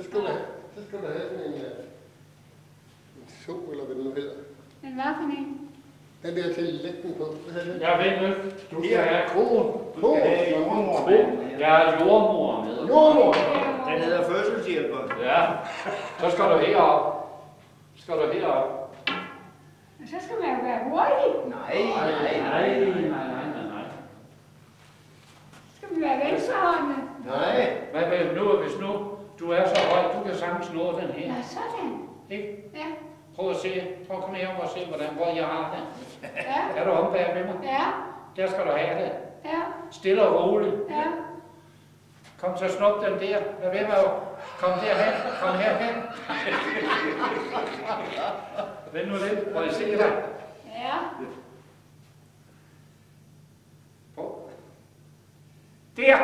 så skal du have sådan en so, eller hvad det nu hedder. Men hvad for en? Den der til at lægge den på. Jeg ved ikke, du skal have koen. Ko? Jeg er jordmor med. Jordmor? Den hedder fødselshjælper. Ja, så skal du herop. Og så skal man jo være hurtig. Nej. Så skal man være venstrehåndende. Nej. Hvad vil nu, hvis nu du er så høj, du kan sagtens nå den her. Ja, sådan. Ikke? Ja. Prøv at se. Prøv at komme her og se, hvor jeg har den. Ja. Er du om bag ved mig? Ja. Der skal du have det. Ja. Stille og roligt. Ja. Kom så snup den der. Lad være med at komme derhen. Kom herhen. Vent nu lidt, hvor jeg ser dig. Ja. Prøv. Der!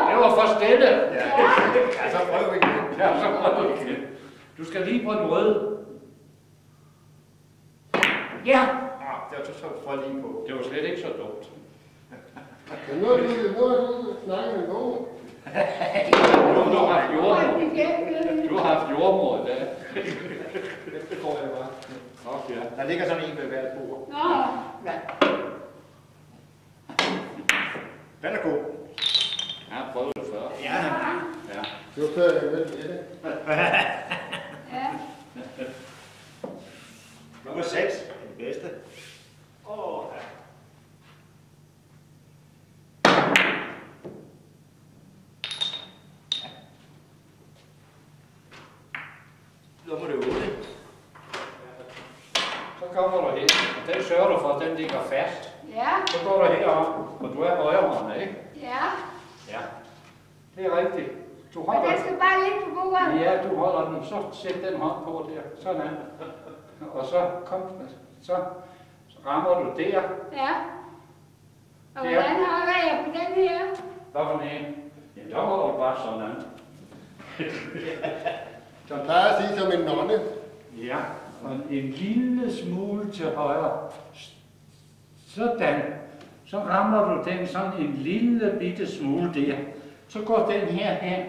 Det var for stille. Ja, så prøv igen. Ja, så prøv igen. Du skal lige på den røde. Ja! Det var så for lige på. Det var slet ikke så dumt. Men nu har du snakket med nogen. Du har haft jordmor. Du har haft jordmor i dag. Det går jeg bare. Okay. Der ligger sådan en ved hvert bord. Nå. Ja. Den er god. Jeg har prøvet det før. Ja. Ja. Det var før jeg ved det. Ja. Nummer 6. Den bedste. Ja. Nummer 8. Så kommer du hen, og den sørger du for, at den ligger fast. Ja. Så går du herop, og du er højrehåndet, ikke? Ja. Ja. Det er rigtigt. Du Men holder den skal bare ligge på bordet. Ja, du holder den, så sæt den hånd på der. Sådan. Og så så rammer du der. Ja. Og hvordan holder jeg på den her? Hvad for en? Jamen, der holder du bare sådan. Som plejer at sige som en nonne. Ja, og en lille smule til højre. Sådan. Så rammer du den sådan en lille bitte smule der. Så går den her hen,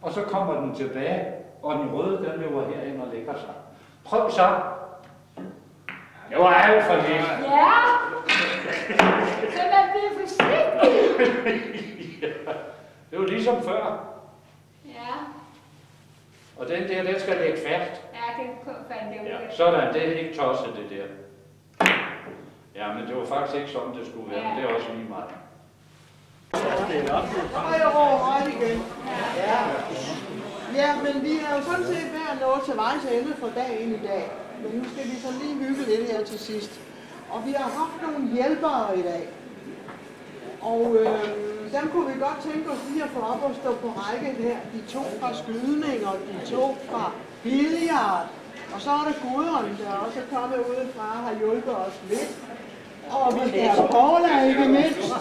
og så kommer den tilbage, og den røde, den løber herind og lægger sig. Prøv så. Det var alt for lidt. Ja. Så man bliver forsigtig. Ja. Det var ligesom før. Ja. Og den der, den skal lægge fast. Ja, det fandt jeg ud af. Ja, sådan, det er ikke tosset det der. Ja, men det var faktisk ikke sådan, det skulle være, men det er også lige meget. Og jeg råber højt igen. Ja. Ja, men vi er jo sådan set ved at nå til vejs ende for dagen i dag. Men nu skal vi så lige hygge lidt her til sidst. Og vi har haft nogle hjælpere i dag. Og dem kunne vi godt tænke os lige at få op og stå på række her. De 2 fra skydning og de 2 fra billiard. Og så er det Gudrun, der også er kommet udefra og har hjulpet os lidt. Og vi skal have Paula ikke mindst.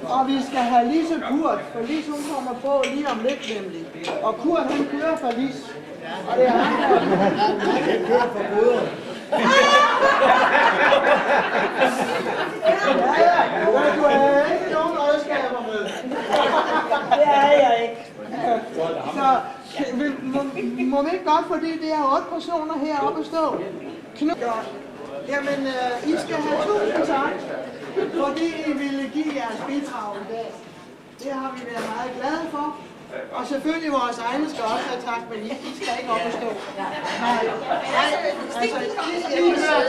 Og vi skal have Lise Kurt, for Lise hun kommer på lige om lidt nemlig. Og Kurt han kører for Lise. Og det er ham der. Han kører for Gudrun. Ja, du har ikke nogen redskaber med. Det er jeg ikke. Så må vi ikke godt, fordi det er 8 personer heroppe at stå. Jamen, I skal have 1000 tak, fordi I ville give jeres bidrag i dag. Det har vi været meget glade for. Og selvfølgelig vores egne skal også have tak, men I skal ikke op og stå. Nej, altså, I hører